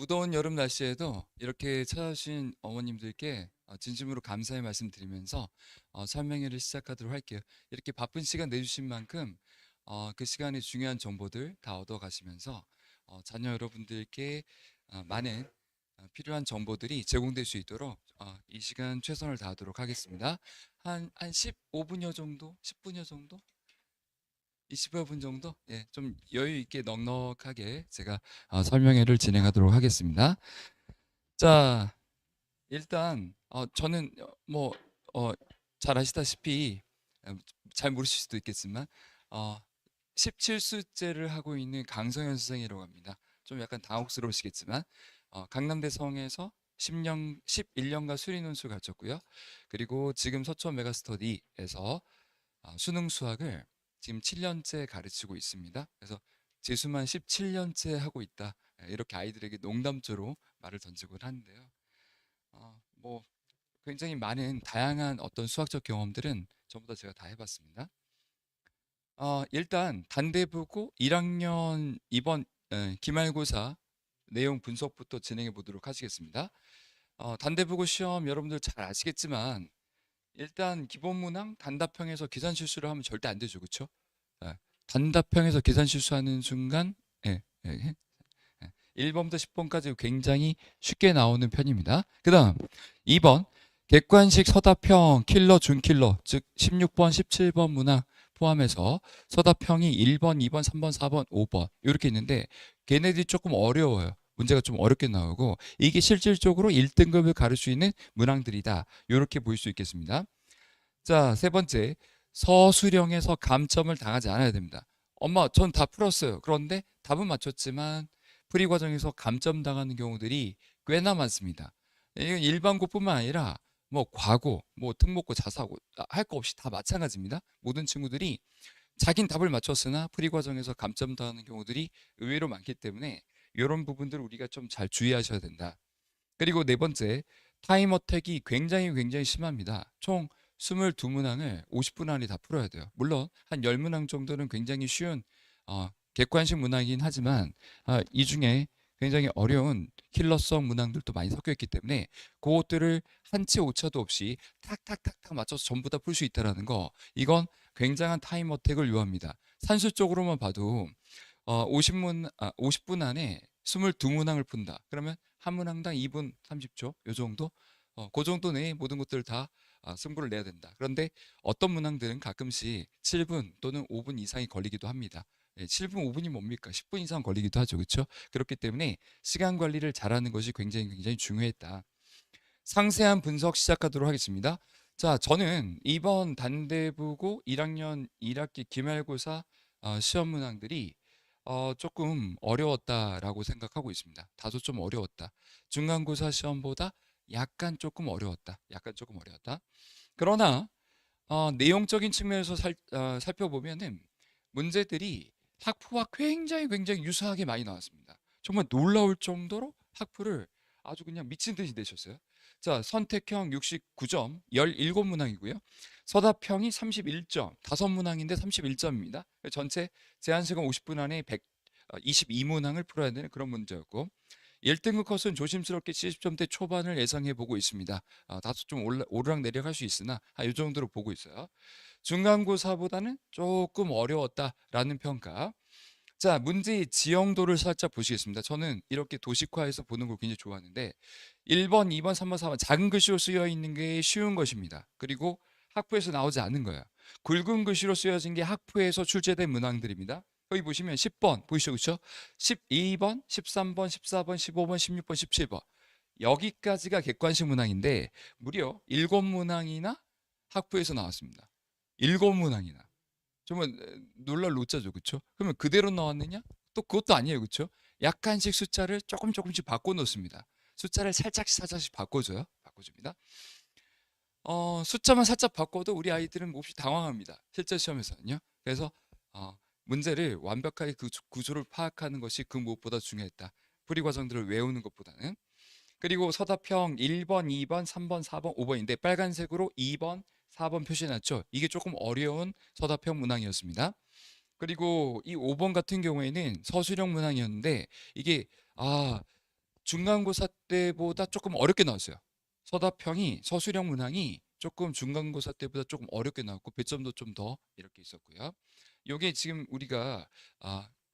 무더운 여름 날씨에도 이렇게 찾아주신 어머님들께 진심으로 감사의 말씀 드리면서 설명회를 시작하도록 할게요. 이렇게 바쁜 시간 내주신 만큼 그 시간에 중요한 정보들 다 얻어 가시면서 자녀 여러분들께 많은 필요한 정보들이 제공될 수 있도록 이 시간 최선을 다하도록 하겠습니다. 한 15분여 정도? 10분여 정도? 20여 분 정도? 예, 좀 여유 있게 넉넉하게 제가 설명회를 진행하도록 하겠습니다. 자, 일단 저는 어, 잘 아시다시피 어, 잘 모르실 수도 있겠지만 어, 17수째를 하고 있는 강성현 선생이라고 합니다. 좀 약간 당혹스러우시겠지만 강남대성에서 11년간 수리논술 가르쳤고요. 그리고 지금 서초 메가스터디에서 수능 수학을 지금 7년째 가르치고 있습니다. 그래서 재수만 17년째 하고 있다. 이렇게 아이들에게 농담조로 말을 던지곤 하는데요. 뭐 굉장히 많은 다양한 어떤 수학적 경험들은 전부 다 제가 다 해봤습니다. 일단 단대부고 1학년 이번 기말고사 내용 분석부터 진행해 보도록 하시겠습니다. 단대부고 시험 여러분들 잘 아시겠지만 일단 기본 문항 단답형에서 계산 실수를 하면 절대 안 되죠, 그렇죠? 단답형에서 계산 실수하는 순간 예, 예, 예. 1번부터 10번까지 굉장히 쉽게 나오는 편입니다. 그 다음 2번 객관식 서답형 킬러 준킬러 즉 16번 17번 문항 포함해서 서답형이 1번 2번 3번 4번 5번 이렇게 있는데 걔네들이 조금 어려워요. 문제가 좀 어렵게 나오고 이게 실질적으로 1등급을 가를 수 있는 문항들이다. 이렇게 보일 수 있겠습니다. 자, 세 번째 서술형에서 감점을 당하지 않아야 됩니다. 엄마 전 다 풀었어요. 그런데 답은 맞췄지만 풀이 과정에서 감점 당하는 경우들이 꽤나 많습니다. 이건 일반고뿐만 아니라 뭐 과고, 뭐 특목고, 자사고 할 거 없이 다 마찬가지입니다. 모든 친구들이 자긴 답을 맞췄으나 풀이 과정에서 감점 당하는 경우들이 의외로 많기 때문에 이런 부분들 우리가 좀 잘 주의하셔야 된다. 그리고 네 번째 타임 어택이 굉장히 심합니다. 총 22문항을 50분 안에 다 풀어야 돼요. 물론 한 10문항 정도는 굉장히 쉬운 객관식 문항이긴 하지만 이 중에 굉장히 어려운 킬러성 문항들도 많이 섞여 있기 때문에 그것들을 한치 오차도 없이 탁탁탁탁 맞춰서 전부 다 풀 수 있다는 거 이건 굉장한 타임 어택을 요합니다. 산술적으로만 봐도 50분 안에 22문항을 푼다. 그러면 한 문항당 2분 30초 요 정도? 그 정도 내에 모든 것들을 다 승부를 내야 된다. 그런데 어떤 문항들은 가끔씩 7분 또는 5분 이상이 걸리기도 합니다. 7분, 5분이 뭡니까? 10분 이상 걸리기도 하죠. 그렇죠? 그렇기 때문에 시간 관리를 잘하는 것이 굉장히 중요했다. 상세한 분석 시작하도록 하겠습니다. 자, 저는 이번 단대부고 1학년 1학기 기말고사 시험 문항들이 조금 어려웠다라고 생각하고 있습니다. 다소 좀 어려웠다. 중간고사 시험보다 약간 조금 어려웠다. 약간 조금 어려웠다. 그러나 내용적인 측면에서 살펴보면은 문제들이 학부와 굉장히 유사하게 많이 나왔습니다. 정말 놀라울 정도로 학부를 아주 그냥 미친 듯이 내셨어요. 자, 선택형 69점, 17문항이고요. 서답형이 31점, 5문항인데 31점입니다. 전체 제한 시간 50분 안에 122문항을 풀어야 되는 그런 문제였고 1등급 컷은 조심스럽게 70점대 초반을 예상해 보고 있습니다. 다소 좀 오르락내리락 할 수 있으나 이 정도로 보고 있어요. 중간고사보다는 조금 어려웠다라는 평가. 자, 문제의 지형도를 살짝 보시겠습니다. 저는 이렇게 도식화해서 보는 걸 굉장히 좋아하는데 1번, 2번, 3번, 4번 작은 글씨로 쓰여 있는 게 쉬운 것입니다. 그리고 학부에서 나오지 않은 거예요. 굵은 글씨로 쓰여진 게 학부에서 출제된 문항들입니다. 여기 보시면 10번 보이시죠? 그렇죠? 12번, 13번, 14번, 15번, 16번, 17번 여기까지가 객관식 문항인데 무려 7문항이나 학부에서 나왔습니다. 7문항이나. 정말 놀랄 노자죠. 그렇죠? 그러면 그대로 나왔느냐? 또 그것도 아니에요. 그렇죠? 약간씩 숫자를 조금씩 바꿔 놓습니다. 숫자를 살짝씩 바꿔줘요. 바꿔줍니다. 숫자만 살짝 바꿔도 우리 아이들은 몹시 당황합니다. 실제 시험에서는요. 그래서 문제를 완벽하게 그 구조를 파악하는 것이 그 무엇보다 중요했다. 풀이 과정들을 외우는 것보다는. 그리고 서답형 1번, 2번, 3번, 4번, 5번인데 빨간색으로 2번, 4번 표시해놨죠. 이게 조금 어려운 서답형 문항이었습니다. 그리고 이 5번 같은 경우에는 서술형 문항이었는데 이게 중간고사 때보다 조금 어렵게 나왔어요. 서다평이 서술형 문항이 조금 중간고사 때보다 조금 어렵게 나왔고 배점도 좀 더 이렇게 있었고요. 요게 지금 우리가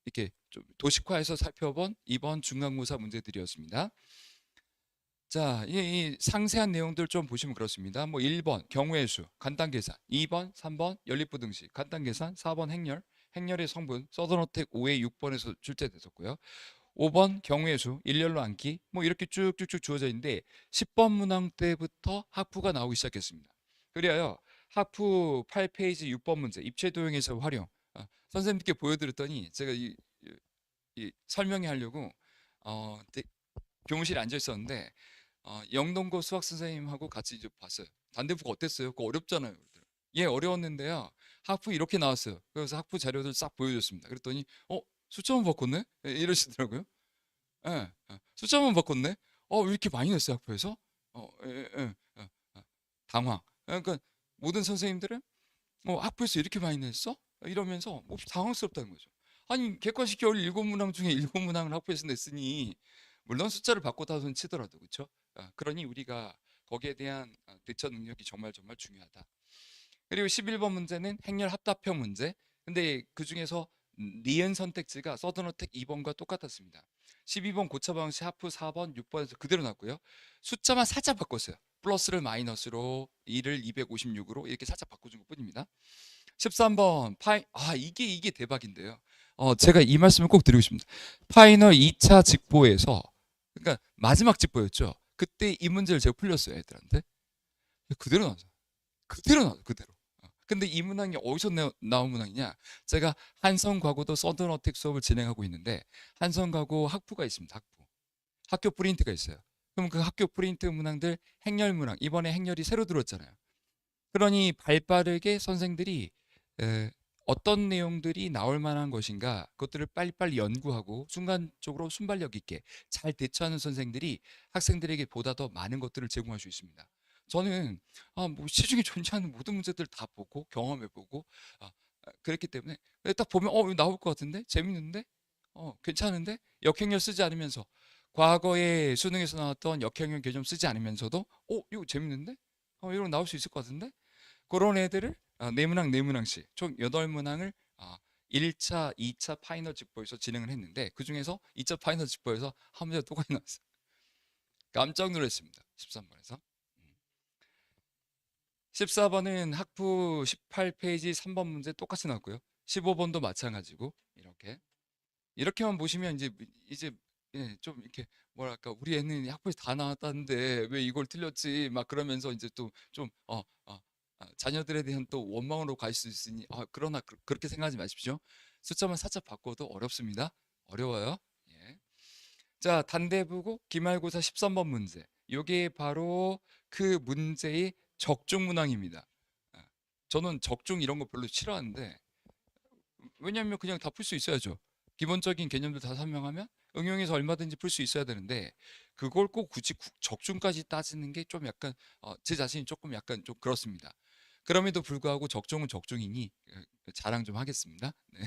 이렇게 좀 도식화해서 살펴본 이번 중간고사 문제들이었습니다. 자, 이 상세한 내용들 좀 보시면 그렇습니다. 뭐 1번 경우의 수, 간단 계산, 2번, 3번 연립부 등식, 간단 계산, 4번 행렬, 행렬의 성분, 서든어택 5회 6번에서 출제됐었고요. 5번 경우의 수, 일렬로 앉기, 뭐 이렇게 쭉쭉쭉 주어져 있는데 10번 문항 때부터 학부가 나오기 시작했습니다. 그래요. 학부 8페이지 6번 문제, 입체 도형에서 활용. 선생님께 보여드렸더니 제가 이 설명해 하려고 교무실에 앉아 있었는데 영동고 수학 선생님하고 같이 이제 봤어요. 단대부가 어땠어요? 그거 어렵잖아요. 그러더라고요. 예, 어려웠는데요. 학부 이렇게 나왔어요. 그래서 학부 자료들 싹 보여줬습니다. 그랬더니 숫자만 바꿨네? 예, 이러시더라고요. 예, 숫자만 바꿨네? 왜 이렇게 많이 냈어요, 학부에서? 예, 예, 예, 당황. 그러니까 모든 선생님들은 학부에서 이렇게 많이 냈어? 이러면서 당황스럽다는 거죠. 아니, 객관식 겨울 7문항 중에 7문항을 학부에서 냈으니 물론 숫자를 바꿔다손 치더라도 그렇죠? 그러니 우리가 거기에 대한 대처 능력이 정말 정말 중요하다. 그리고 11번 문제는 행렬 합답형 문제. 근데 그 중에서 니은 선택지가 서든어택 2번과 똑같았습니다. 12번 고차 방식 하프 4번 6번에서 그대로 났고요. 숫자만 살짝 바꿨어요. 플러스를 마이너스로 2를 256으로 이렇게 살짝 바꿔준 것 뿐입니다. 13번 이게 대박인데요. 제가 이 말씀을 꼭 드리고 싶습니다. 파이널 2차 직보에서 그러니까 마지막 직보였죠. 그때 이 문제를 제가 풀렸어요, 애들한테. 그대로 나왔어요. 그대로 나왔어요, 그대로. 근데 이 문항이 어디서 나온 문항이냐? 제가 한성과고도 서든어택 수업을 진행하고 있는데 한성과고 학부가 있습니다. 학부. 학교 프린트가 있어요. 그럼 그 학교 프린트 문항들 행렬 문항 이번에 행렬이 새로 들어왔잖아요. 그러니 발빠르게 선생들이 어떤 내용들이 나올 만한 것인가 그것들을 빨리빨리 연구하고 순간적으로 순발력 있게 잘 대처하는 선생들이 학생들에게 보다 더 많은 것들을 제공할 수 있습니다. 저는 뭐 시중에 존재하는 모든 문제들 다 보고 경험해보고 그랬기 때문에 딱 보면 이거 나올 것 같은데 재밌는데 괜찮은데 역행렬 쓰지 않으면서 과거에 수능에서 나왔던 역행렬 개념 쓰지 않으면서도 이거 재밌는데 이런 거 나올 수 있을 것 같은데 그런 애들을 네 문항 네 문항씩 총 8문항을 1차, 2차 파이널 직보에서 진행을 했는데 그 중에서 2차 파이널 직보에서 한 문제가 똑같이 나왔어요. 깜짝 놀랐습니다. 13번에서. 14번은 학부 18페이지 3번 문제 똑같이 나왔고요. 15번도 마찬가지고 이렇게만 보시면 이제 좀 이렇게 뭐랄까 우리 애는 학부에서 다 나왔다는데 왜 이걸 틀렸지 막 그러면서 이제 또 좀 자녀들에 대한 또 원망으로 갈 수 있으니 그러나 그렇게 생각하지 마십시오. 숫자만 살짝 바꿔도 어렵습니다. 어려워요. 예. 자, 단대부고 기말고사 13번 문제. 요게 바로 그 문제의 적중 문항입니다. 저는 적중 이런 거 별로 싫어하는데 왜냐하면 그냥 다 풀 수 있어야죠. 기본적인 개념들 다 설명하면 응용해서 얼마든지 풀 수 있어야 되는데 그걸 꼭 굳이 적중까지 따지는 게 좀 약간 제 자신이 조금 약간 좀 그렇습니다. 그럼에도 불구하고 적중은 적중이니 자랑 좀 하겠습니다. 네.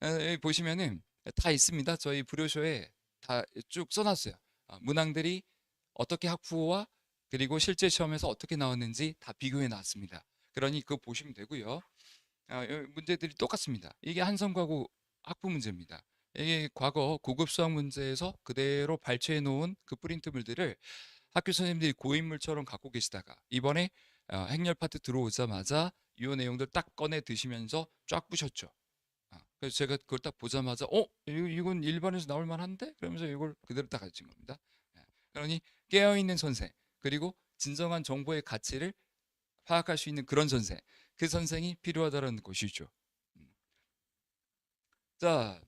여기 보시면은 다 있습니다. 저희 브로셔에 다 쭉 써놨어요. 문항들이 어떻게 학부와 그리고 실제 시험에서 어떻게 나왔는지 다 비교해 놨습니다. 그러니 그거 보시면 되고요. 문제들이 똑같습니다. 이게 한성과고 학부 문제입니다. 이게 과거 고급 수학 문제에서 그대로 발췌해 놓은 그 프린트물들을 학교 선생님들이 고인물처럼 갖고 계시다가 이번에 행렬 파트 들어오자마자 이 내용들 딱 꺼내 드시면서 쫙 부셨죠. 그래서 제가 그걸 딱 보자마자 이건 일반에서 나올 만한데? 그러면서 이걸 그대로 딱 가르친 겁니다. 그러니 깨어있는 선생 그리고 진정한 정보의 가치를 파악할 수 있는 그런 선생 그 선생이 필요하다는 것이죠. 자,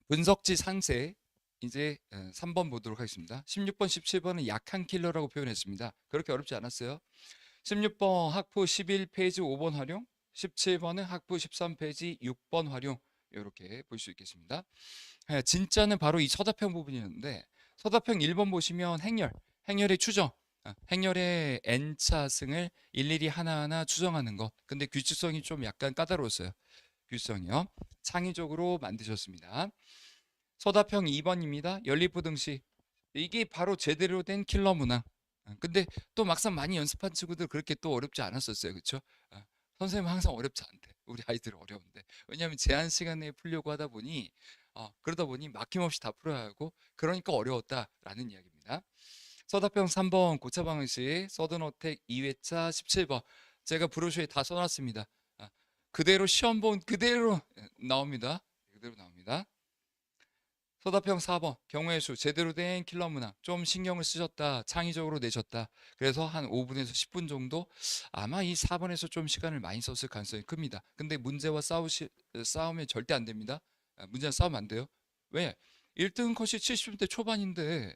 분석지 상세 이제 3번 보도록 하겠습니다. 16번, 17번은 약한 킬러라고 표현했습니다. 그렇게 어렵지 않았어요. 16번 학부 11페이지 5번 활용, 17번은 학부 13페이지 6번 활용 이렇게 볼 수 있겠습니다. 진짜는 바로 이 서답형 부분이었는데 서답형 1번 보시면 행렬의 추정, 행렬의 n차 승을 일일이 하나하나 추정하는 것. 근데 규칙성이 좀 약간 까다로웠어요. 규칙성이요. 창의적으로 만드셨습니다. 서답형 2번입니다. 연립부등식. 이게 바로 제대로 된 킬러 문항. 근데 또 막상 많이 연습한 친구들 그렇게 또 어렵지 않았었어요. 그쵸? 선생님은 항상 어렵지 않대. 우리 아이들은 어려운데. 왜냐하면 제한 시간 내에 풀려고 하다 보니 그러다 보니 막힘없이 다 풀어야 하고 그러니까 어려웠다라는 이야기입니다. 서답형 3번 고차 방식 서든어택 2회차 17번 제가 브로셔에 다 써놨습니다. 그대로 시험본 그대로 나옵니다. 그대로 나옵니다. 서답형 4번 경우의 수 제대로 된 킬러 문항 좀 신경을 쓰셨다 창의적으로 내셨다 그래서 한 5분에서 10분 정도 아마 이 4번에서 좀 시간을 많이 썼을 가능성이 큽니다. 근데 문제와 싸우면 절대 안 됩니다. 문제와 싸우면 안 돼요. 왜? 1등 컷이 70대 초반인데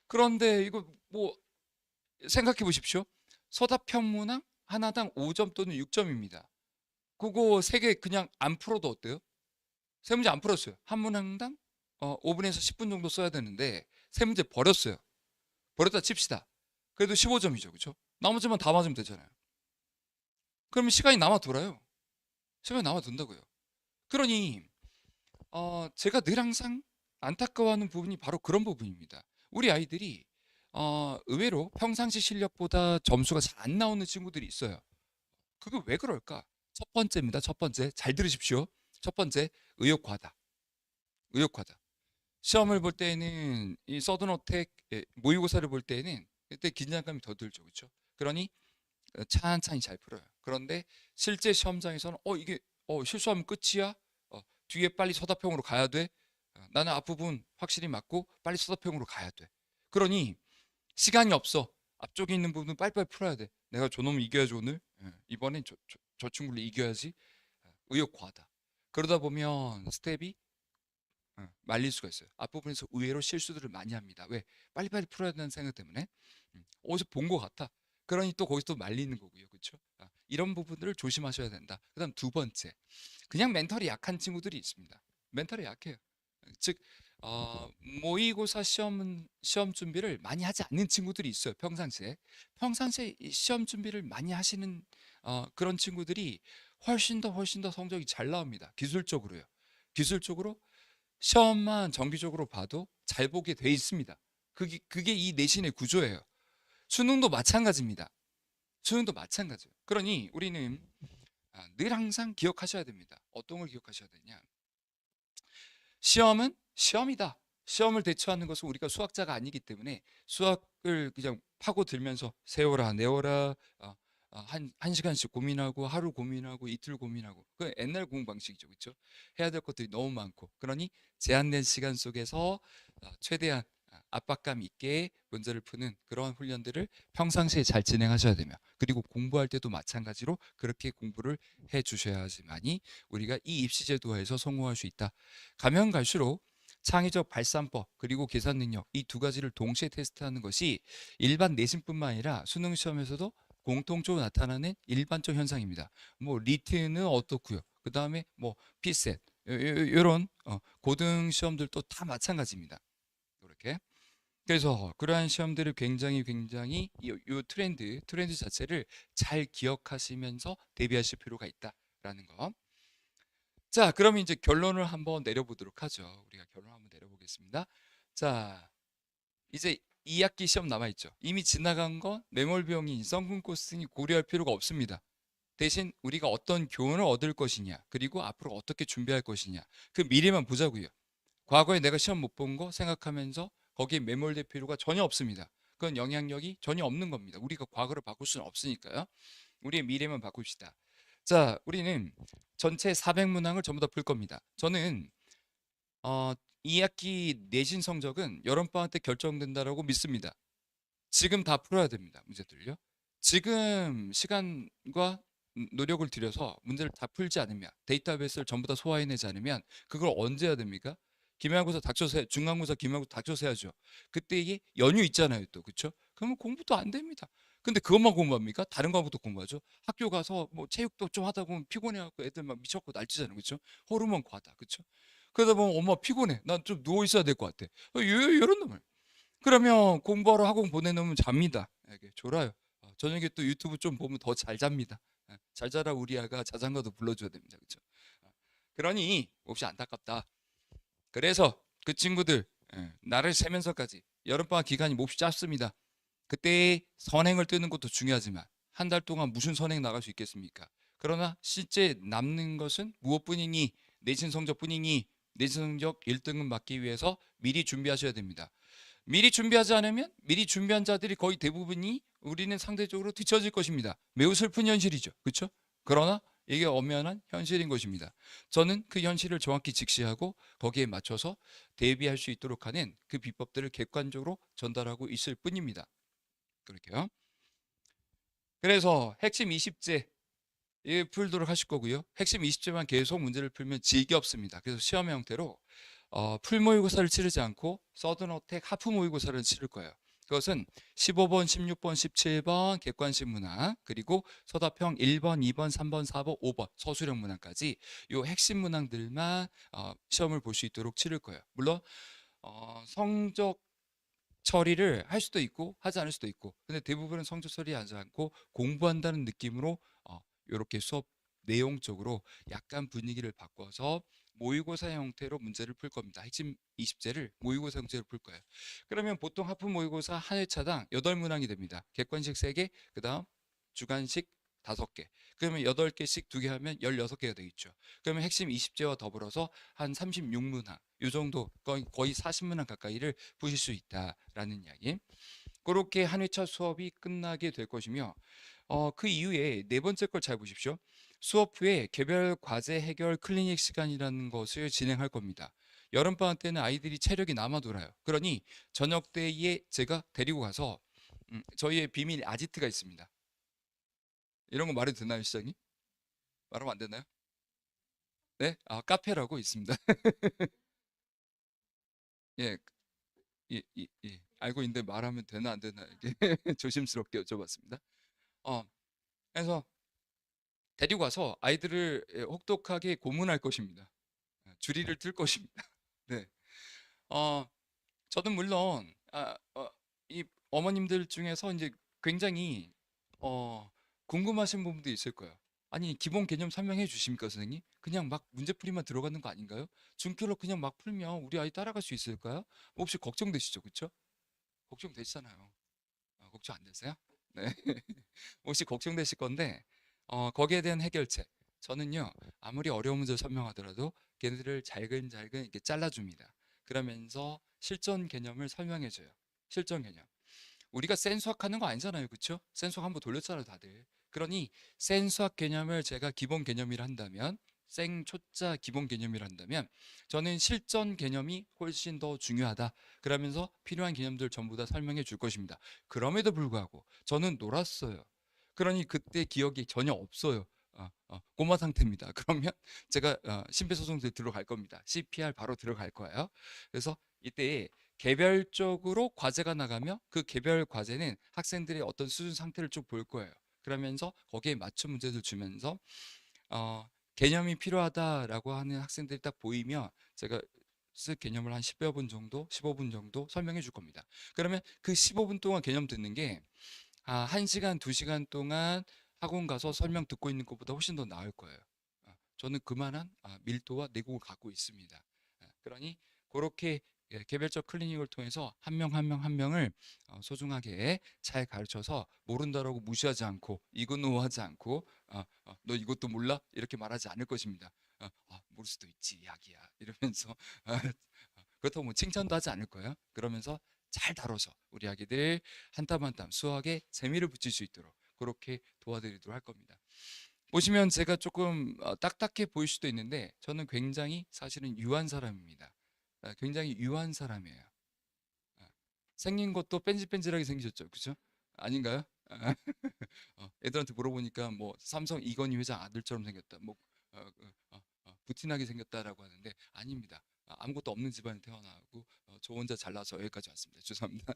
그런데 이거 뭐 생각해 보십시오. 서답형 문항 하나당 5점 또는 6점입니다. 그거 3개 그냥 안 풀어도 어때요? 세 문제 안 풀었어요. 한 문항당 5분에서 10분 정도 써야 되는데 세 문제 버렸어요. 버렸다 칩시다. 그래도 15점이죠. 그렇죠? 나머지만 다 맞으면 되잖아요. 그러면 시간이 남아 돌아요. 시간이 남아 돈다고요. 그러니 제가 늘 항상 안타까워하는 부분이 바로 그런 부분입니다. 우리 아이들이 의외로 평상시 실력보다 점수가 잘 안 나오는 친구들이 있어요. 그게 왜 그럴까? 첫 번째입니다. 첫 번째. 잘 들으십시오. 첫 번째, 의욕과다. 의욕과다. 시험을 볼 때는 이 서든어택 모의고사를 볼 때는 그때 긴장감이 더 들죠. 그렇죠? 그러니 찬찬히 잘 풀어요. 그런데 실제 시험장에서는 이게 실수하면 끝이야. 뒤에 빨리 서답형으로 가야 돼. 나는 앞부분 확실히 맞고 빨리 서답형으로 가야 돼. 그러니 시간이 없어. 앞쪽에 있는 부분은 빨리빨리 풀어야 돼. 내가 저놈을 이겨야지 오늘. 이번엔 저 친구를 이겨야지. 의욕 과다. 그러다 보면 스텝이 말릴 수가 있어요. 앞부분에서 의외로 실수들을 많이 합니다. 왜? 빨리빨리 풀어야 된다는 생각 때문에. 어디서 본 것 같아. 그러니 또 거기서 또 말리는 거고요. 그렇죠? 이런 부분들을 조심하셔야 된다. 그다음 두 번째. 그냥 멘털이 약한 친구들이 있습니다. 멘털이 약해요. 즉 모의고사 시험 준비를 많이 하지 않는 친구들이 있어요. 평상시에 이 시험 준비를 많이 하시는 그런 친구들이 훨씬 더 성적이 잘 나옵니다. 기술적으로요. 기술적으로 시험만 정기적으로 봐도 잘 보게 돼 있습니다. 그게 이 내신의 구조예요. 수능도 마찬가지입니다. 수능도 마찬가지예요. 그러니 우리는 늘 항상 기억하셔야 됩니다. 어떤 걸 기억하셔야 되냐? 시험은 시험이다. 시험을 대처하는 것은 우리가 수학자가 아니기 때문에 수학을 그냥 파고들면서 세워라 내워라 한 시간씩 고민하고 하루 고민하고 이틀 고민하고 그 옛날 공부 방식이죠. 그렇죠? 해야 될 것들이 너무 많고 그러니 제한된 시간 속에서 최대한 압박감 있게 문제를 푸는 그런 훈련들을 평상시에 잘 진행하셔야 되며 그리고 공부할 때도 마찬가지로 그렇게 공부를 해 주셔야지만이 우리가 이 입시 제도에서 성공할 수 있다. 가면 갈수록 창의적 발산법 그리고 계산 능력 이 두 가지를 동시에 테스트하는 것이 일반 내신뿐만 아니라 수능 시험에서도 공통적으로 나타나는 일반적 현상입니다. 뭐 리트는 어떻고요. 그 다음에 뭐 피셋 이런 고등 시험들도 다 마찬가지입니다. 이렇게. 그래서 그러한 시험들을 굉장히 이 트렌드 자체를 잘 기억하시면서 대비하실 필요가 있다라는 거. 자, 그러면 이제 결론을 한번 내려보도록 하죠. 우리가 결론 한번 내려보겠습니다. 자, 이제 2학기 시험 남아있죠. 이미 지나간 건 매몰비용이 썬금 코스팅이 고려할 필요가 없습니다. 대신 우리가 어떤 교훈을 얻을 것이냐 그리고 앞으로 어떻게 준비할 것이냐 그 미래만 보자고요. 과거에 내가 시험 못 본 거 생각하면서 거기에 매몰될 필요가 전혀 없습니다. 그건 영향력이 전혀 없는 겁니다. 우리가 과거를 바꿀 수는 없으니까요. 우리의 미래만 바꿉시다. 자, 우리는 전체 400문항을 전부 다 풀 겁니다. 저는 2학기 내신 성적은 여름방학 때 결정된다라고 믿습니다. 지금 다 풀어야 됩니다. 문제들요. 지금 시간과 노력을 들여서 문제를 다 풀지 않으면 데이터베이스를 전부 다 소화해내지 않으면 그걸 언제 해야 됩니까? 기말고사 닥쳐서 중간고사 기말고사 닥쳐서 해야죠. 그때 이게 연휴 있잖아요 또 그렇죠? 그러면 공부도 안 됩니다. 근데 그것만 공부합니까? 다른 과목도 공부하죠. 학교 가서 뭐 체육도 좀 하다 보면 피곤해갖고 애들 막 미쳤고 날뛰잖아요 그렇죠? 호르몬 과다 그렇죠? 그러다 보면 엄마 피곤해 난 좀 누워 있어야 될 것 같아 이런 놈을 그러면 공부하러 학원 보내놓으면 잡니다. 이게 졸아요. 저녁에 또 유튜브 좀 보면 더 잘 잡니다. 잘 자라 우리 아가 자장가도 불러줘야 됩니다. 그렇죠? 그러니 몹시 안타깝다. 그래서 그 친구들 나를 세면서까지 여름방학 기간이 몹시 짧습니다. 그때 선행을 뜨는 것도 중요하지만 한 달 동안 무슨 선행 나갈 수 있겠습니까? 그러나 실제 남는 것은 무엇뿐이니 내신 성적뿐이니 내신 성적 1등은 맞기 위해서 미리 준비하셔야 됩니다. 미리 준비하지 않으면 미리 준비한 자들이 거의 대부분이 우리는 상대적으로 뒤처질 것입니다. 매우 슬픈 현실이죠. 그렇죠? 그러나 이게 엄연한 현실인 것입니다. 저는 그 현실을 정확히 직시하고 거기에 맞춰서 대비할 수 있도록 하는 그 비법들을 객관적으로 전달하고 있을 뿐입니다. 그렇게요. 그래서 핵심 20제 풀도록 하실 거고요. 핵심 20제만 계속 문제를 풀면 질게 없습니다. 그래서 시험 형태로 풀 모의고사를 치르지 않고 서든 어택 하프 모의고사를 치를 거예요. 그것은 15번, 16번, 17번 객관식 문항 그리고 서답형 1번, 2번, 3번, 4번, 5번 서술형 문항까지 이 핵심 문항들만 시험을 볼 수 있도록 치를 거예요. 물론 성적 처리를 할 수도 있고 하지 않을 수도 있고 근데 대부분은 성적 처리하지 않고 공부한다는 느낌으로 이렇게 수업 내용적으로 약간 분위기를 바꿔서 모의고사 형태로 문제를 풀 겁니다. 핵심 20제를 모의고사 형태로 풀 거예요. 그러면 보통 하프 모의고사 한 회차당 8문항이 됩니다. 객관식 3개, 그 다음 주관식 5개. 그러면 8개씩 2개 하면 16개가 되겠죠. 그러면 핵심 20제와 더불어서 한 36문항, 이 정도 거의 40문항 가까이를 푸실 수 있다라는 이야기. 그렇게 한 회차 수업이 끝나게 될 것이며 그 이후에 네 번째 걸 잘 보십시오. 수업 후에 개별 과제 해결 클리닉 시간이라는 것을 진행할 겁니다. 여름방학 때는 아이들이 체력이 남아 돌아요. 그러니 저녁 때에 제가 데리고 가서 저희의 비밀 아지트가 있습니다. 이런 거 말해도 되나요, 시장님? 말하면 안 되나요? 네? 카페라고 있습니다. 예, 예. 알고 있는데 말하면 되나 안 되나 이렇게 조심스럽게 여쭤봤습니다. 어, 그래서 데리고 가서 아이들을 혹독하게 고문할 것입니다. 주리를 틀 것입니다. 네. 어, 저는 물론 이 어머님들 중에서 이제 굉장히 어, 궁금하신 부분도 있을 거예요. 아니 기본 개념 설명해 주십니까, 선생님? 그냥 막 문제풀이만 들어가는 거 아닌가요? 준결로 그냥 막 풀면 우리 아이 따라갈 수 있을까요? 뭐 혹시 걱정되시죠, 그렇죠? 걱정되시잖아요. 걱정 안 되세요? 네. 혹시 걱정되실 건데 거기에 대한 해결책. 저는요 아무리 어려운 문제 설명하더라도 걔네들을 잘근잘근 이렇게 잘라줍니다. 그러면서 실전 개념을 설명해줘요. 실전 개념. 우리가 센수학 하는 거 아니잖아요, 그렇죠? 센수학 한번 돌렸잖아요, 다들. 그러니 센수학 개념을 제가 기본 개념이라 한다면 생초짜 기본 개념이라 한다면 저는 실전 개념이 훨씬 더 중요하다. 그러면서 필요한 개념들 전부 다 설명해 줄 것입니다. 그럼에도 불구하고 저는 놀았어요. 그러니 그때 기억이 전혀 없어요. 꼬마 상태입니다. 그러면 제가 심폐소생술 들어갈 겁니다. CPR 바로 들어갈 거예요. 그래서 이때 개별적으로 과제가 나가며 그 개별 과제는 학생들의 어떤 수준 상태를 쭉 볼 거예요. 그러면서 거기에 맞춘 문제들 주면서 어, 개념이 필요하다라고 하는 학생들이 딱 보이면 제가 쓸 개념을 한 10여 분 정도, 15분 정도 설명해 줄 겁니다. 그러면 그 15분 동안 개념 듣는 게 1시간, 2시간 동안 학원 가서 설명 듣고 있는 것보다 훨씬 더 나을 거예요. 저는 그만한 밀도와 내공을 갖고 있습니다. 그러니 그렇게 개별적 클리닉을 통해서 한 명 한 명 한 명을 소중하게 잘 가르쳐서 모른다라고 무시하지 않고 이그노하지 않고 너 이것도 몰라? 이렇게 말하지 않을 것입니다. 모를 수도 있지 약이야 이러면서 그렇다고 뭐 칭찬도 하지 않을 거예요. 그러면서 잘 다뤄서 우리 아기들 한 땀 한 땀 수학에 재미를 붙일 수 있도록 그렇게 도와드리도록 할 겁니다. 보시면 제가 조금 딱딱해 보일 수도 있는데 저는 굉장히 사실은 유한 사람입니다. 굉장히 유한 사람이에요. 아, 생긴 것도 뺀질뺀질하게 생기셨죠, 그죠? 아닌가요? 애들한테 물어보니까 뭐 삼성 이건희 회장 아들처럼 생겼다, 뭐 부티나게 생겼다라고 하는데 아닙니다. 아무것도 없는 집안에 태어나고 저 혼자 잘나서 여기까지 왔습니다. 죄송합니다.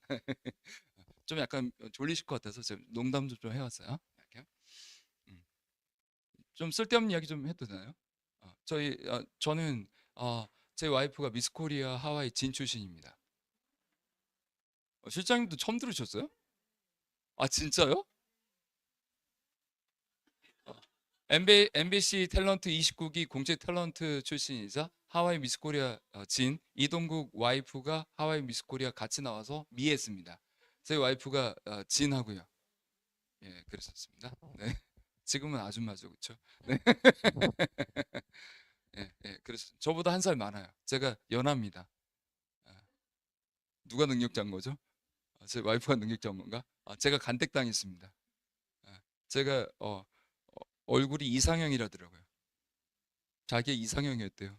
좀 약간 졸리실 것 같아서 제가 농담 좀 해왔어요. 이렇게. 음. 좀 쓸데없는 이야기 좀 해도 되나요? 저는 어, 제 와이프가 미스 코리아 하와이 진 출신입니다. 실장님도 처음 들으셨어요? 진짜요? MBC 탤런트 29기 공채 탤런트 출신이자 하와이 미스코리아 진 이동국 와이프가 하와이 미스코리아 같이 나와서 미했습니다. 제 와이프가 진하고요. 예, 그랬었습니다. 네. 지금은 아줌마죠, 그렇죠? 네. 예, 예, 그래서 저보다 한 살 많아요. 제가 연하입니다. 아, 누가 능력자인 거죠? 제 와이프가 능력자인 건가? 제가 간택당했습니다. 제가 얼굴이 이상형이라더라고요. 자기 이상형이었대요.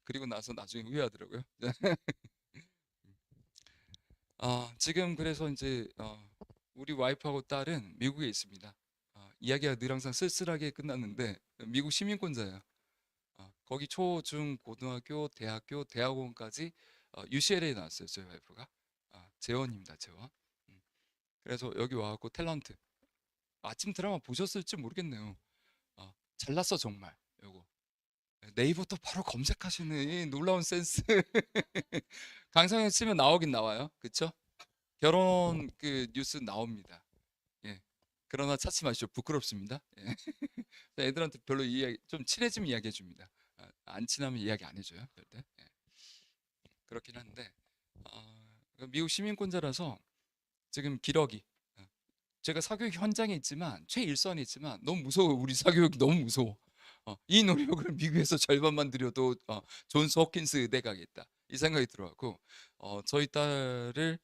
그리고 나서 나중에 후회하더라고요. 지금 그래서 이제 우리 와이프하고 딸은 미국에 있습니다. 이야기가 늘 항상 쓸쓸하게 끝났는데 미국 시민권자예요. 거기 초, 중, 고등학교, 대학교, 대학원까지 UCLA에 나왔어요. 저희 와이프가. 재원입니다. 재원. 그래서 여기 와갖고 탤런트. 아침 드라마 보셨을지 모르겠네요. 잘났어 정말. 요거. 네이버도 바로 검색하시는 이 놀라운 센스. 강성현 치면 나오긴 나와요. 그쵸? 결혼 그 뉴스 나옵니다. 예. 그러나 찾지 마시죠. 부끄럽습니다. 예. 애들한테 별로 이야기 좀 친해지면 이야기해 줍니다. 안 친하면 이야기 안 해줘요. 절대. 예. 그렇긴 한데 미국 시민권자라서 지금 기러기 제가 사교육 현장에 있지만 최일선에 있지만 너무 무서워. 우리 사교육이 너무 무서워. 이 노력을 미국에서 절반만 들여도 존스 홉킨스 의대 가겠다 이 생각이 들어갖고 저희 딸을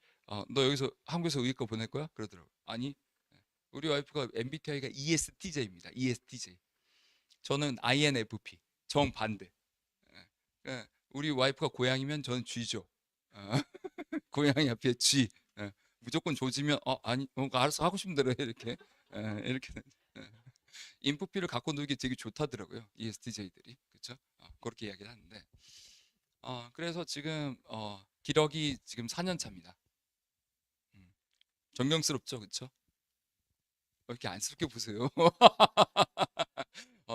너 여기서 한국에서 의과 보낼 거야? 그러더라고. 아니 우리 와이프가 MBTI가 ESTJ입니다. ESTJ. 저는 INFP. 정반대. 예. 우리 와이프가 고양이면 저는 쥐죠. 고양이 앞에 쥐. 예. 무조건 조지면 아니 알아서 하고 싶은 대로 해 이렇게. 이렇게. 인프피를 갖고 놀기 되게 좋다더라고요. ESTJ들이. 그렇죠? 그렇게 이야기를 하는데 그래서 지금 기러기 지금 4년 차입니다. 존경스럽죠, 그렇죠? 왜 이렇게 안쓰럽게 보세요?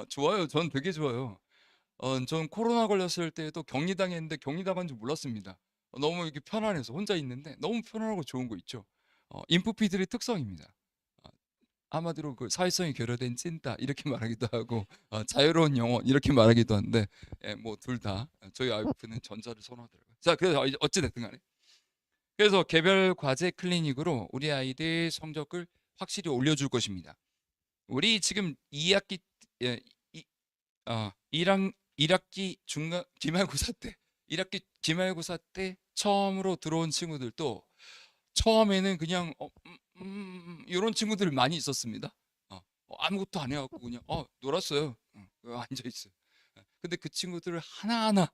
좋아요. 전 되게 좋아요. 전 코로나 걸렸을 때도 격리당했는데 격리당한 줄 몰랐습니다. 너무 이렇게 편안해서 혼자 있는데 너무 편안하고 좋은 거 있죠. 인프피들의 특성입니다. 어, 한마디로 그 사회성이 결여된 찐따 이렇게 말하기도 하고 자유로운 영혼 이렇게 말하기도 하는데 예, 뭐 둘 다 저희 와이프는 전자를 선호하더라고요. 자, 그래서 어찌 됐든 간에 그래서 개별 과제 클리닉으로 우리 아이들 성적을 확실히 올려줄 것입니다. 우리 지금 2학기 예, 1학기 중간 기말고사 때 1학기 기말고사 때 처음으로 들어온 친구들도 처음에는 그냥 이런 친구들 많이 있었습니다. 아무것도 안 해갖고 그냥 놀았어요. 앉아 있어요. 근데 그 친구들을 하나하나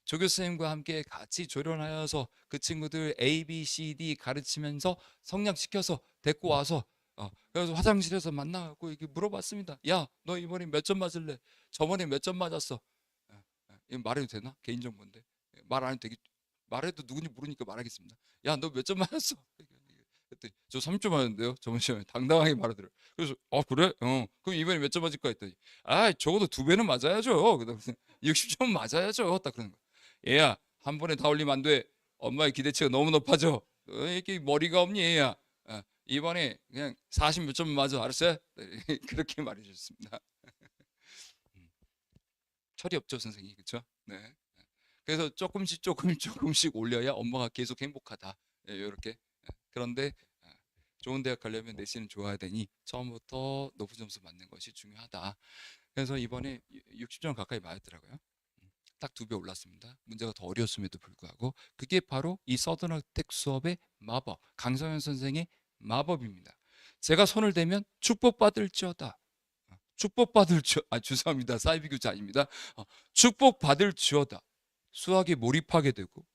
조교선생님과 함께 같이 조련하여서 그 친구들 A, B, C, D 가르치면서 성장시켜서 데리고 와서 그래서 화장실에서 만나고 이렇게 물어봤습니다. 야, 너 이번에 몇 점 맞을래? 저번에 몇 점 맞았어? 이거 말해도 되나? 개인정보인데 말 안 해도 되겠. 말해도 누군지 모르니까 말하겠습니다. 야, 너 몇 점 맞았어? 그랬더니 저 3점 맞았는데요. 저번 시험에 당당하게 말하더라고요. 그래서 그래? 그럼 이번에 몇 점 맞을 거야 했더니 적어도 2배는 맞아야죠. 그다음에 60점 맞아야죠. 딱 그러는 거야. 얘야, 한 번에 다 올리면 안 돼. 엄마의 기대치가 너무 높아져. 이렇게 머리가 없니 얘야. 이번에 그냥 40 몇 점 맞아. 알았어요? 그렇게 말해주셨습니다. 철이 없죠, 선생님. 그렇죠? 네. 그래서 조금씩 올려야 엄마가 계속 행복하다. 이렇게. 그런데 좋은 대학 가려면 내신은 좋아야 되니 처음부터 높은 점수 맞는 것이 중요하다. 그래서 이번에 60점 가까이 맞았더라고요. 딱 2배 올랐습니다. 문제가 더 어려웠음에도 불구하고 그게 바로 이 서든어택 수업의 마법, 강성현 선생의 마법입니다. 제가 손을 대면 축복받을지어다. 죄송합니다. 사이비 교재 아닙니다. 축복받을지어다. 수학에 몰입하게 되고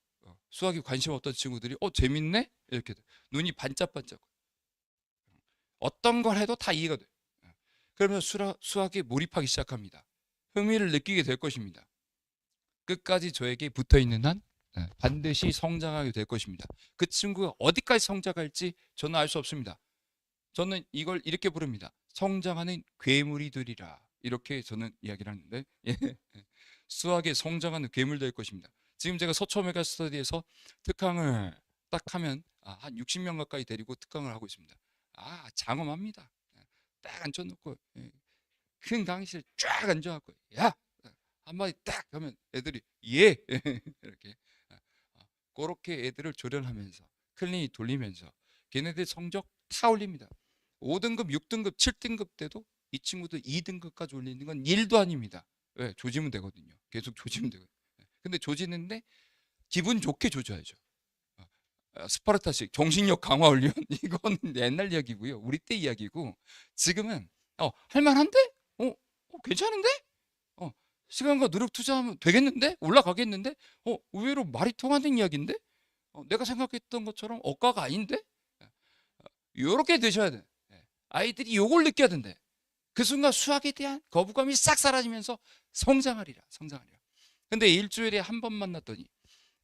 수학에 관심 없던 친구들이 재밌네? 이렇게 눈이 반짝반짝. 어떤 걸 해도 다 이해가 돼요. 그러면 수학에 몰입하기 시작합니다. 흥미를 느끼게 될 것입니다. 끝까지 저에게 붙어있는 한 반드시 성장하게 될 것입니다. 그 친구가 어디까지 성장할지 저는 알 수 없습니다. 저는 이걸 이렇게 부릅니다. 성장하는 괴물이 되리라. 이렇게 저는 이야기를 하는데 수학에 성장하는 괴물 될 것입니다. 지금 제가 서초 메가 스터디에서 특강을 딱 하면 한 60명 가까이 데리고 특강을 하고 있습니다. 장엄합니다. 딱 앉혀놓고 큰 강의실 쫙 앉아갖고 야 한마디 딱 하면 애들이 예 이렇게 그렇게 애들을 조련하면서 클린이 돌리면서 걔네들 성적 다 올립니다. 5등급, 6등급, 7등급 때도 이 친구들 2등급까지 올리는 건 일도 아닙니다. 왜? 조지면 되거든요. 계속 조지면 되거든요. 근데 조지는데 기분 좋게 조져야죠. 스파르타식 정신력 강화 훈련 이건 옛날 이야기고요. 우리 때 이야기고 지금은 할만한데? 괜찮은데? 어, 시간과 노력 투자하면 되겠는데? 올라가겠는데? 의외로 말이 통하는 이야기인데? 내가 생각했던 것처럼 억가가 아닌데? 요렇게 되셔야 돼. 아이들이 요걸 느껴야 된대. 그 순간 수학에 대한 거부감이 싹 사라지면서 성장하리라. 근데 일주일에 한 번 만났더니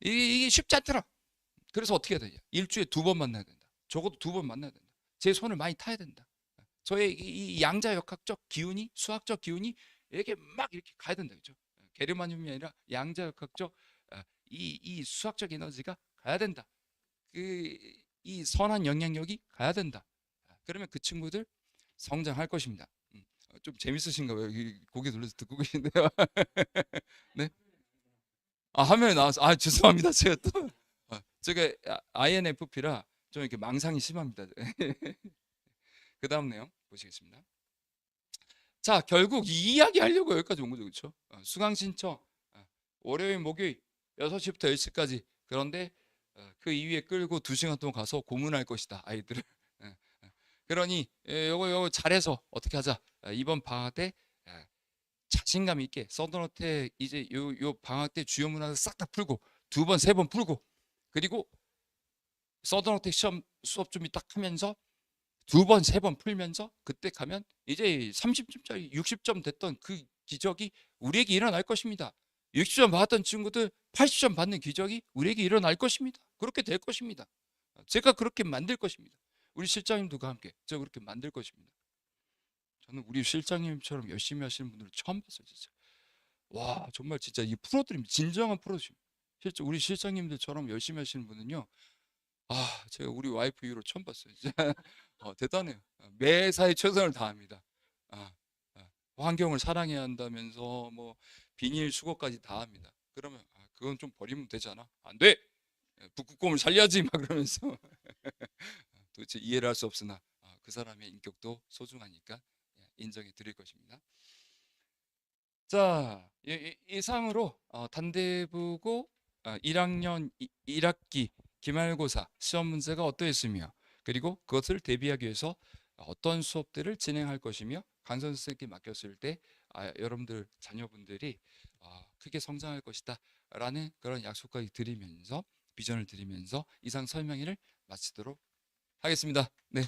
이게 쉽지 않더라. 그래서 어떻게 해야 되냐? 일주일에 2번 만나야 된다. 적어도 2번 만나야 된다. 제 손을 많이 타야 된다. 저의 이 양자역학적 기운이, 수학적 기운이 이렇게 막 이렇게 가야 된다. 그죠? 게르마늄이 아니라 양자역학적 이 수학적 에너지가 가야 된다. 이 선한 영향력이 가야 된다. 그러면 그 친구들 성장할 것입니다. 좀 재밌으신가 봐요. 고개 돌려서 듣고 계신데요. 네? 화면에 나와서 죄송합니다. 제가 INFP라 좀 이렇게 망상이 심합니다. 그 다음 내용 보시겠습니다. 자, 결국 이 이야기 하려고 여기까지 온 거죠. 그렇죠? 수강 신청 월요일, 목요일 6시부터 10시까지. 그런데 그 이후에 끌고 2시간 동안 가서 고문할 것이다. 아이들을. 그러니 요거 잘해서 어떻게 하자. 이번 방학 때 자신감 있게 서든어택 이제 요 방학 때 주요 문항을 싹 다 풀고 2번, 3번 풀고 그리고 서든어택 시험 수업 준비 딱 하면서 2번, 3번 풀면서 그때 가면 이제 30점짜리 60점 됐던 그 기적이 우리에게 일어날 것입니다. 60점 받았던 친구들 80점 받는 기적이 우리에게 일어날 것입니다. 그렇게 될 것입니다. 제가 그렇게 만들 것입니다. 우리 실장님들과 함께 제가 그렇게 만들 것입니다. 저는 우리 실장님처럼 열심히 하시는 분들을 처음 봤어요. 진짜. 와, 정말 진짜 이 프로들입니다. 진정한 프로십니다. 실제 우리 실장님들처럼 열심히 하시는 분은요. 제가 우리 와이프 이후로 처음 봤어요. 진짜 대단해요. 매사에 최선을 다합니다. 아, 환경을 사랑해야 한다면서 뭐 비닐 수거까지 다 합니다. 그러면 그건 좀 버리면 되잖아. 안 돼. 북극곰을 살려야지 막 그러면서 도대체 이해를 할 수 없으나 그 사람의 인격도 소중하니까 인정해 드릴 것입니다. 자, 이상으로 단대부고 1학년 1학기 기말고사 시험 문제가 어떠했으며 그리고 그것을 대비하기 위해서 어떤 수업들을 진행할 것이며 강 선생님께 맡겼을 때 여러분들 자녀분들이 크게 성장할 것이다 라는 그런 약속까지 드리면서 비전을 드리면서 이상 설명회를 마치도록 하겠습니다. 네.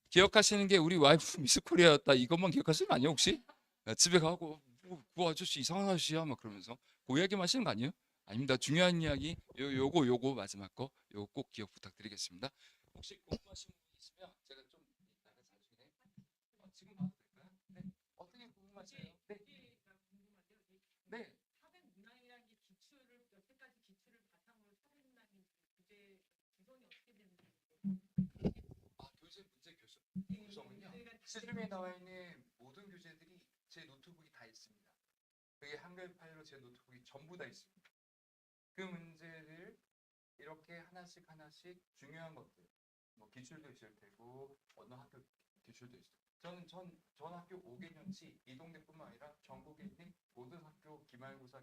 기억하시는 게 우리 와이프 미스 코리아였다 이것만 기억하시는 거 아니에요 혹시? 집에 가고 그 아저씨 이상한 아저씨야 막 그러면서 그 이야기만 하시는 거 아니에요? 아닙니다. 중요한 이야기 요거 마지막 거 요거 꼭 기억 부탁드리겠습니다. 혹시 궁금하신 부분 있으면 제가 좀 이따가 나중에 지금 봐도 될까요? 네. 어떻게 궁금하세요? 네. 네. 사회 문항이라는 게 기출을 여태까지 기출을 바탕으로 사회 문항이 교재 구성이 어떻게 되는지 교재 문제 구성은요. 시중에 나와 있는 모든 교재들이 제 노트북이 다 있습니다. 그게 한글 파일로 제 노트북이 전부 다 있습니다. 그 문제를 이렇게 하나씩 중요한 것들, 뭐 기출도 있을 테고 어느 학교 기출도 있을 테고 저는 전 학교 5개년치 이동대뿐만 아니라 전국에 있는 모든 학교 기말고사,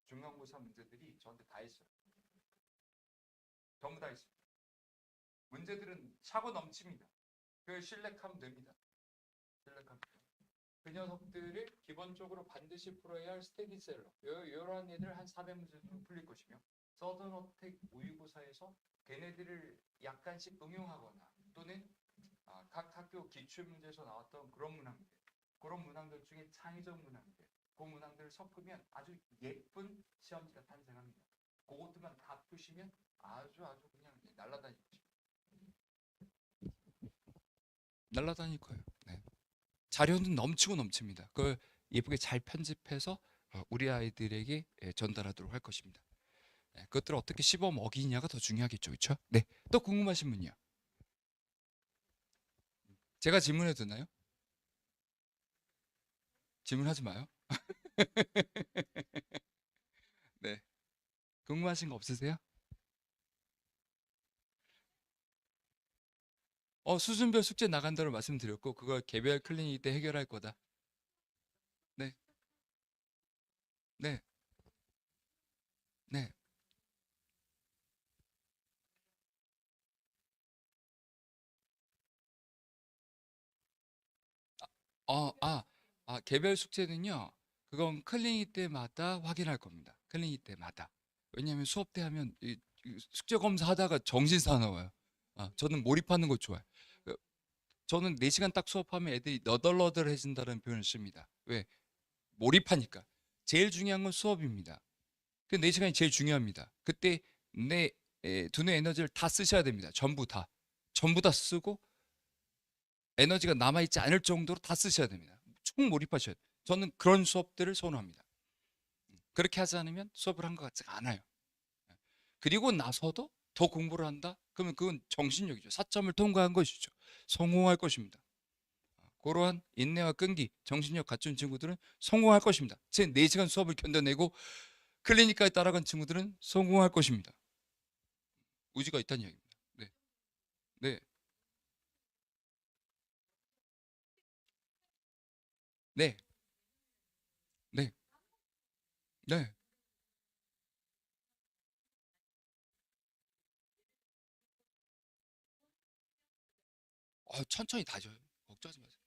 중간고사 문제들이 저한테 다 있어요. 전부 다 있습니다. 문제들은 차고 넘칩니다. 그걸 실력하면 됩니다. 그 녀석들을 기본적으로 반드시 풀어야 할 스테디셀러 이런 애들 한 400문제 정도 풀릴 것이며 서든어택 모의고사에서 걔네들을 약간씩 응용하거나 또는 각 학교 기출문제에서 나왔던 그런 문항들 중에 창의적 문항들 그 문항들을 섞으면 아주 예쁜 시험지가 탄생합니다. 그것들만 다 푸시면 아주 그냥 날아다닐 거예요. 네. 자료는 넘치고 넘칩니다. 그걸 예쁘게 잘 편집해서 우리 아이들에게 전달하도록 할 것입니다. 그것들을 어떻게 씹어 먹이냐가 더 중요하겠죠, 그렇죠? 네. 또 궁금하신 분이요. 제가 질문해도 되나요? 질문하지 마요. 네. 궁금하신 거 없으세요? 수준별 숙제 나간다고 말씀드렸고 그걸 개별 클리닉 때 해결할 거다. 네. 네. 네. 어, 아, 개별 숙제는요. 그건 클리닉 때마다 확인할 겁니다. 클리닉 때마다. 왜냐하면 수업 때 하면 이 숙제 검사 하다가 정신 사나워요. 저는 몰입하는 거 좋아해요. 그, 저는 4시간 딱 수업하면 애들이 너덜너덜해진다는 표현을 씁니다. 왜? 몰입하니까. 제일 중요한 건 수업입니다. 그 4시간이 제일 중요합니다. 그때 내 두뇌 에너지를 다 쓰셔야 됩니다. 전부 다. 전부 다 쓰고 에너지가 남아있지 않을 정도로 다 쓰셔야 됩니다. 총 몰입하셔야 돼요. 저는 그런 수업들을 선호합니다. 그렇게 하지 않으면 수업을 한 것 같지가 않아요. 그리고 나서도 더 공부를 한다? 그러면 그건 정신력이죠. 4점을 통과한 것이죠. 성공할 것입니다. 그러한 인내와 끈기, 정신력 갖춘 친구들은 성공할 것입니다. 제 4시간 수업을 견뎌내고 클리니까지 따라간 친구들은 성공할 것입니다. 의지가 있다는 이야기입니다. 네, 네, 네, 네, 네. 천천히 다져요. 걱정하지 마세요.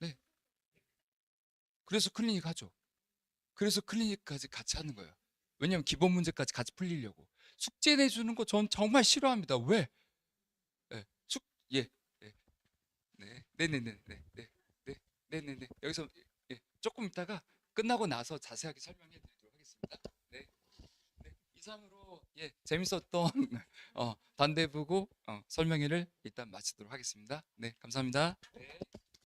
네. 그래서 클리닉 하죠. 그래서 클리닉까지 같이 하는 거예요. 왜냐면 기본 문제까지 같이 풀리려고. 숙제 내주는 거 전 정말 싫어합니다. 왜? 예, 예, 예, 네, 네네네, 네, 네, 네, 네네네. 여기서 조금 있다가 끝나고 나서 자세하게 설명해 드리도록 하겠습니다. 네, 네. 이상으로 재밌었던 단대부고 설명회를 일단 마치도록 하겠습니다. 네, 감사합니다. 네.